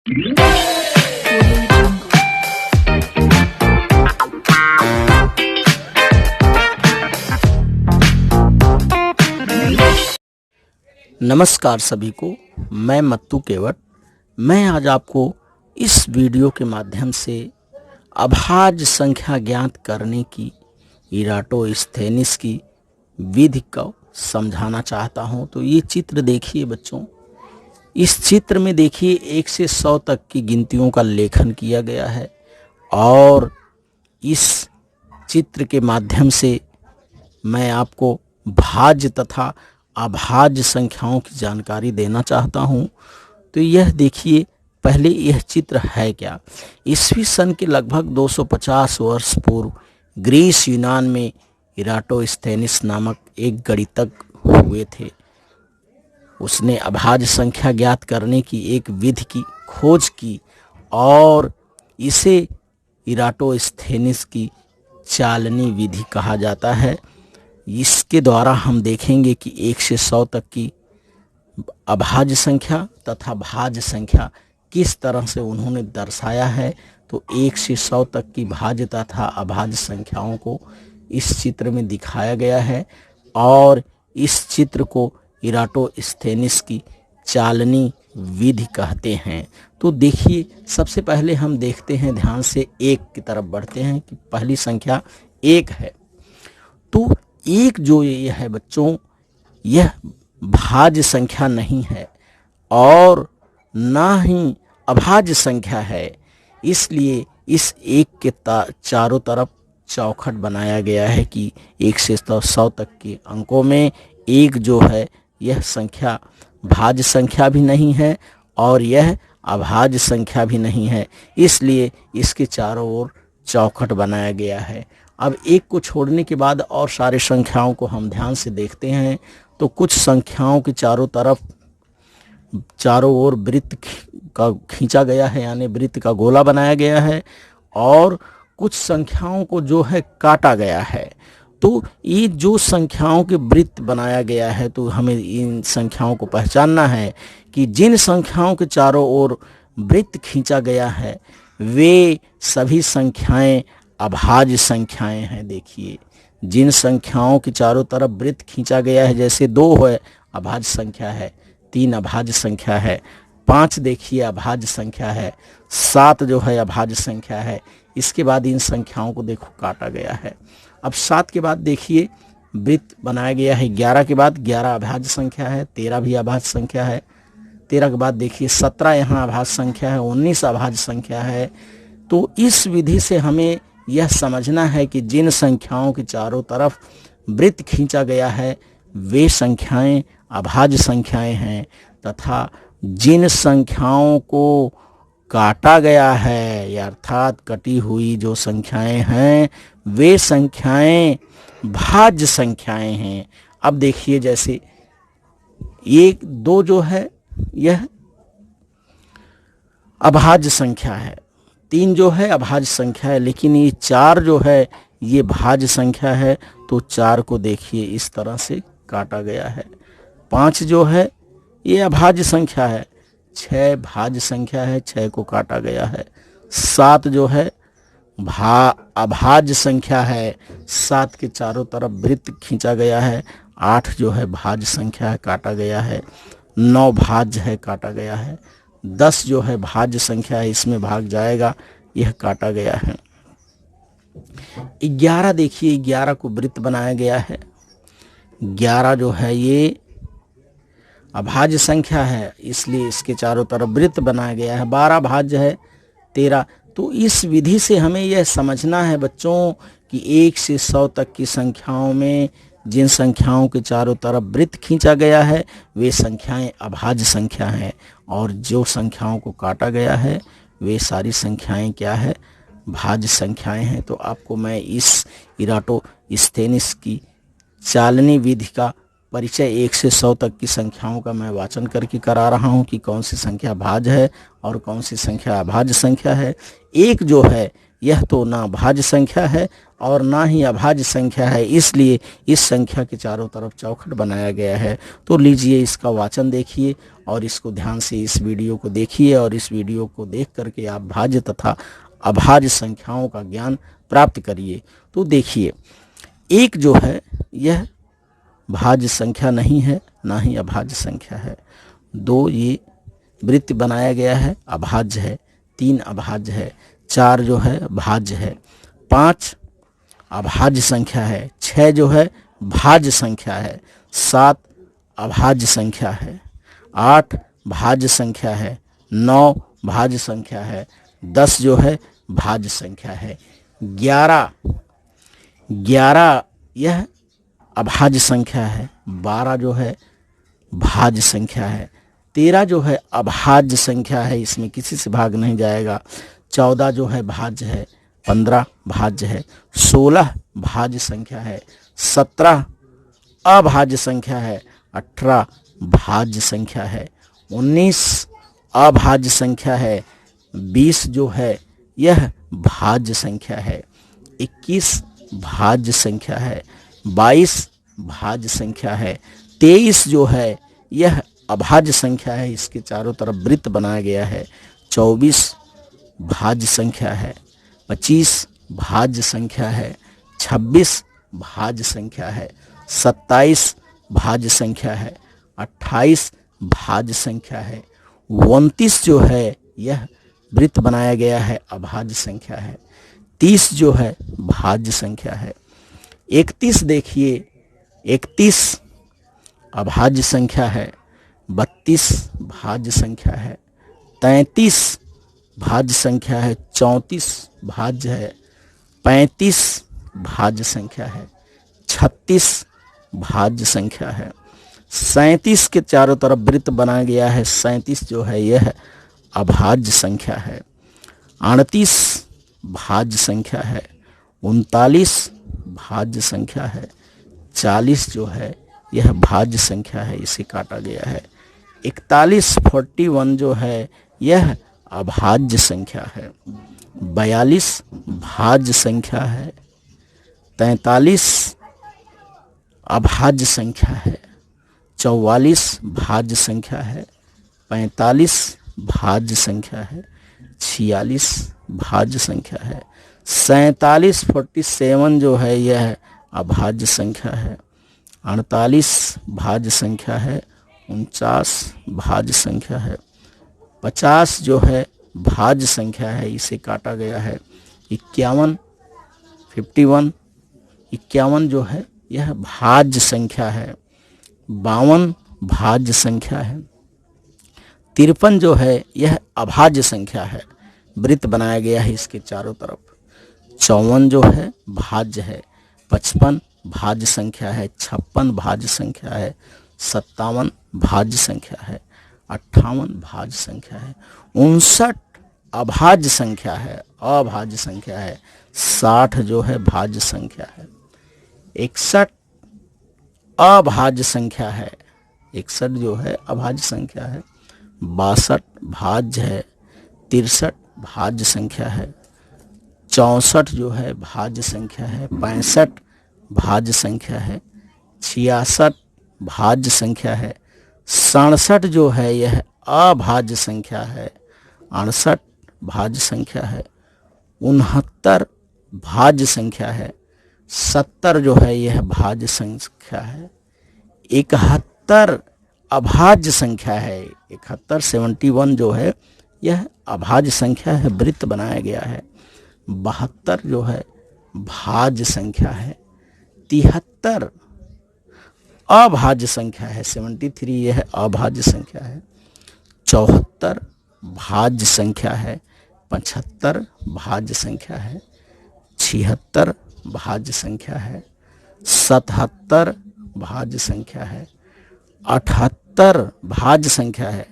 नमस्कार सभी को, मैं मत्तू केवट। मैं आज आपको इस वीडियो के माध्यम से अभाज्य संख्या ज्ञात करने की इराटोस्थेनिस की विधि को समझाना चाहता हूं। तो ये चित्र देखिए बच्चों, इस चित्र में देखिए 1 से 100 तक की गिनतियों का लेखन किया गया है और इस चित्र के माध्यम से मैं आपको भाज्य तथा अभाज्य संख्याओं की जानकारी देना चाहता हूं। तो यह देखिए, पहले यह चित्र है क्या। ईस्वी सन के लगभग 250 वर्ष पूर्व ग्रीस यूनान में इराटोस्थेनिस नामक एक गणितज्ञ हुए थे। उसने अभाज्य संख्या ज्ञात करने की एक विधि की खोज की और इसे इराटोस्थेनिस की चालनी विधि कहा जाता है। इसके द्वारा हम देखेंगे कि 1 से 100 तक की अभाज्य संख्या तथा भाज्य संख्या किस तरह से उन्होंने दर्शाया है। तो 1 से 100 तक की भाज्य तथा अभाज्य संख्याओं को इस चित्र में दिखाया गया है और इस चित्र को इराटोस्थेनिस की चालनी विधि कहते हैं। तो देखिए, सबसे पहले हम देखते हैं, ध्यान से 1 की तरफ बढ़ते हैं कि पहली संख्या 1 है। तो 1 जो ये है बच्चों, यह भाज्य संख्या नहीं है और ना ही अभाज्य संख्या है। इसलिए इस 1 के चारों तरफ चौखट बनाया गया है कि 1 से 100 तक के अंकों में 1 जो है यह संख्या भाज्य संख्या भी नहीं है और यह अभाज्य संख्या भी नहीं है। इसलिए इसके चारों ओर चौखट बनाया गया है। अब 1 को छोड़ने के बाद और सारे संख्याओं को हम ध्यान से देखते हैं तो कुछ संख्याओं के चारों ओर वृत्त का खींचा गया है, यानी वृत्त का गोला बनाया गया है और कुछ संख्याओं को जो है काटा गया है। तो ये जो संख्याओं के वृत्त बनाया गया है, तो हमें इन संख्याओं को पहचानना है कि जिन संख्याओं के चारों ओर वृत्त खींचा गया है वे सभी संख्याएं अभाज्य संख्याएं हैं। देखिए, जिन संख्याओं के चारों तरफ वृत्त खींचा गया है, जैसे 2 है अभाज्य संख्या है, 3 अभाज्य संख्या है, 5 देखिए अभाज्य संख्या है, 7 जो है अभाज्य संख्या है। इसके बाद इन संख्याओं को देखो काटा गया है। अब 7 के बाद देखिए वृत्त बनाया गया है। 11 के बाद 11 अभाज्य संख्या है, 13 भी अभाज्य संख्या है। 13 के बाद देखिए 17 यहाँ अभाज्य संख्या है, 19 अभाज्य संख्या है। तो इस विधि से हमें यह समझना है कि जिन संख्याओं के चारों तरफ वृत्त खींचा गया है वे संख्याएं अभाज्य संख्याएं हैं तथा जिन संख्याओं को काटा गया है, अर्थात कटी हुई जो संख्याएं हैं वे संख्याएं भाज्य संख्याएं हैं। अब देखिए, जैसे 1, 2 जो है यह अभाज्य संख्या है, 3 जो है अभाज्य संख्या है, लेकिन ये 4 जो है ये भाज्य संख्या है। तो 4 को देखिए इस तरह से काटा गया है। 5 जो है ये अभाज्य संख्या है, 6 भाज्य संख्या है, 6 को काटा गया है। 7 जो है अभाज्य संख्या है, 7 के चारों तरफ वृत्त खींचा गया है। 8 जो है भाज्य संख्या है, काटा गया है। 9 भाज्य है, काटा गया है। 10 जो है भाज्य संख्या है, इसमें भाग जाएगा, यह काटा गया है। 11 देखिए, 11 को वृत्त बनाया गया है। 11 जो है ये अभाज्य संख्या है, इसलिए इसके चारों तरफ वृत्त बनाया गया है। 12 भाज्य है, 13। तो इस विधि से हमें यह समझना है बच्चों कि 1 से 100 तक की संख्याओं में जिन संख्याओं के चारों तरफ वृत्त खींचा गया है वे संख्याएं अभाज्य संख्या हैं और जो संख्याओं को काटा गया है वे सारी संख्याएं क्या है, भाज्य संख्याएं हैं। तो आपको मैं इस इराटोस्थेनिस की चालनी विधि का परिचय 1 से 100 तक की संख्याओं का मैं वाचन करके करा रहा हूं कि कौन सी संख्या भाज्य है और कौन सी संख्या अभाज्य संख्या है। 1 जो है यह तो ना भाज्य संख्या है और ना ही अभाज्य संख्या है, इसलिए इस संख्या के चारों तरफ चौखट बनाया गया है। तो लीजिए इसका वाचन देखिए और इसको ध्यान से इस वीडियो को देखिए और इस वीडियो को देख करके आप भाज्य तथा अभाज्य संख्याओं का ज्ञान प्राप्त करिए। तो देखिए, एक जो है यह भाज्य संख्या नहीं है, ना ही अभाज्य संख्या है। 2 ये वृत्त बनाया गया है, अभाज्य है। 3 अभाज्य है। 4 जो है भाज्य है। 5 अभाज्य संख्या है। 6 जो है भाज्य संख्या है। 7 अभाज्य संख्या है। 8 भाज्य संख्या है। 9 भाज्य संख्या है। 10 जो है भाज्य संख्या है। 11 यह अभाज्य संख्या है। 12 जो है भाज्य संख्या है। 13 जो है अभाज्य संख्या है, इसमें किसी से भाग नहीं जाएगा। 14 जो है भाज्य है। 15 भाज्य है। 16 भाज्य संख्या है। 17 अभाज्य संख्या है। 18 भाज्य संख्या है। 19 अभाज्य संख्या है। 20 जो है यह भाज्य संख्या है। 21 भाज्य संख्या है। 22 भाज्य संख्या है। 23 जो है यह अभाज्य संख्या है, इसके चारों तरफ वृत्त बनाया गया है। 24 भाज्य संख्या है। 25 भाज्य संख्या है। 26 भाज्य संख्या है। 27 भाज्य संख्या है। 28 भाज्य संख्या है। 29 जो है यह वृत्त बनाया गया है, अभाज्य संख्या है। 30 जो है भाज्य संख्या है। 31 देखिए, 31 अभाज्य संख्या है। 32 भाज्य संख्या है। 33 भाज्य संख्या है। 34 भाज्य है। 35 भाज्य संख्या है। 36 भाज्य संख्या है। 37 के चारों तरफ वृत्त बनाया गया है। 37 जो है यह अभाज्य संख्या है। 38 भाज्य संख्या है। 39 भाज्य संख्या है। 40 जो है यह भाज्य संख्या है, इसे काटा गया है। 41 जो है यह अभाज्य संख्या है। 42 भाज्य संख्या है। 43 अभाज्य संख्या है। 44 भाज्य संख्या है। 45 भाज्य संख्या है। 46 भाज्य संख्या है। 47 जो है यह अभाज्य संख्या है। 48 भाज्य संख्या है। 49 भाज्य संख्या है। 50 जो है भाज्य संख्या है, इसे काटा गया है। 51 जो है यह भाज्य संख्या है। 52 भाज्य संख्या है। 53 जो है यह अभाज्य संख्या है, वृत्त बनाया गया है इसके चारों तरफ। 54 जो है भाज्य है। 55 भाज्य संख्या है। 56 भाज्य संख्या है। 57 भाज्य संख्या है। 58 भाज्य संख्या है। 59 अभाज्य संख्या है, अभाज्य संख्या है। 60 जो है भाज्य संख्या है। 61 अभाज्य संख्या है। 61 जो है अभाज्य संख्या है। 62 भाज्य है। 63 भाज्य संख्या है। 64 जो है भाज्य संख्या है। 65 भाज्य संख्या है। 66 भाज्य संख्या है। 67 जो है यह अभाज्य संख्या है। 68 भाज्य संख्या है। 69 भाज्य संख्या है। 70 जो है यह भाज्य संख्या है। 71 अभाज्य संख्या है। 71 जो है यह अभाज्य संख्या है, वृत्त बनाया गया है। 72 जो है भाज्य संख्या है। 73 अभाज्य संख्या है। 73 यह अभाज्य संख्या है। 74 भाज्य संख्या है। 75 भाज्य संख्या है। 76 भाज्य संख्या है। 77 भाज्य संख्या है। 78 भाज्य संख्या है।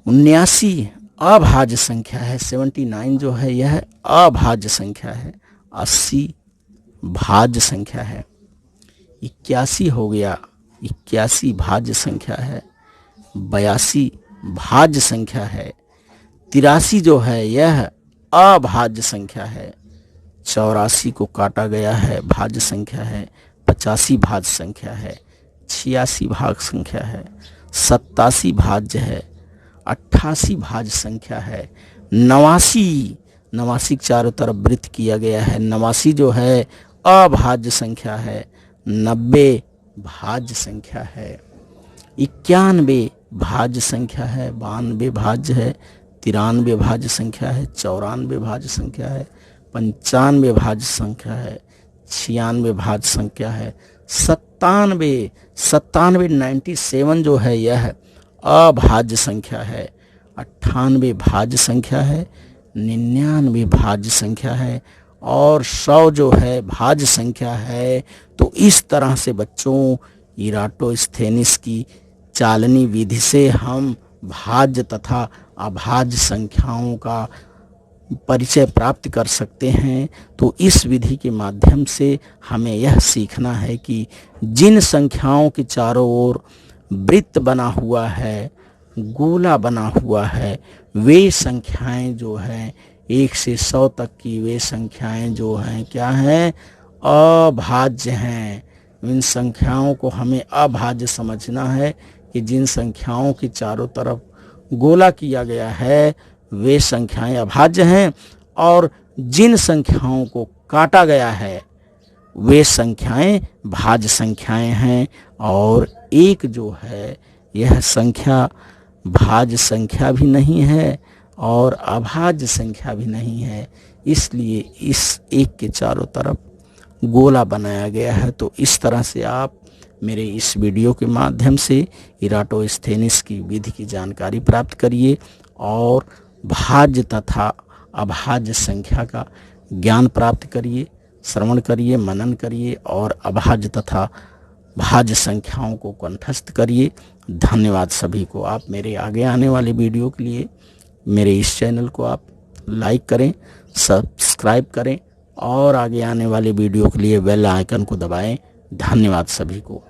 79 अभाज्य संख्या है। 79 जो है यह अभाज्य संख्या है। 80 भाज्य संख्या है। 81 हो गया, 81 भाज्य संख्या है। 82 भाज्य संख्या है। 83 जो है यह अभाज्य संख्या है। 84 को काटा गया है भाज्य संख्या है, 85 भाज्य संख्या है, 86 भाज्य संख्या है, 87 भाज्य है, 88 भाज्य संख्या है, 89 चारों तरफ वृत्त किया गया है, 89 जो है अभाज्य संख्या है, 90 भाज्य संख्या है, 91 भाज्य संख्या है, 92 भाज्य है, 93 भाज्य संख्या है, 94 भाज्य संख्या है, 95 भाज्य संख्या है, 96 भाज्य संख्या है, 97 97 जो है यह अभाज्य संख्या है, 98 भाज्य संख्या है, 99 भाज्य संख्या है और 100 जो है भाज्य संख्या है। तो इस तरह से बच्चों इराटोस्थेनिस की चालनी विधि से हम भाज्य तथा अभाज्य संख्याओं का परिचय प्राप्त कर सकते हैं। तो इस विधि के माध्यम से हमें यह सीखना है कि जिन संख्याओं के चारों ओर वृत्त बना हुआ है, गोला बना हुआ है, वे संख्याएं जो हैं 1 से 100 तक की वे संख्याएं जो हैं क्या हैं, अभाज्य हैं। इन संख्याओं को हमें अभाज्य समझना है कि जिन संख्याओं के चारों तरफ गोला किया गया है वे संख्याएं अभाज्य हैं और जिन संख्याओं को काटा गया है वे संख्याएं भाज्य संख्याएं हैं। और एक जो है यह संख्या भाज्य संख्या भी नहीं है और अभाज्य संख्या भी नहीं है, इसलिए इस एक के चारों तरफ गोला बनाया गया है। तो इस तरह से आप मेरे इस वीडियो के माध्यम से इराटोस्थेनिस की विधि की जानकारी प्राप्त करिए और भाज्य तथा अभाज्य संख्या का ज्ञान प्राप्त करिए, श्रवण करिए, मनन करिए और अभाज्य तथा भाज्य संख्याओं को कंठस्थ करिए। धन्यवाद सभी को। आप मेरे आगे आने वाले वीडियो के लिए मेरे इस चैनल को आप लाइक करें, सब्सक्राइब करें और आगे आने वाले वीडियो के लिए बेल आइकन को दबाएं। धन्यवाद सभी को।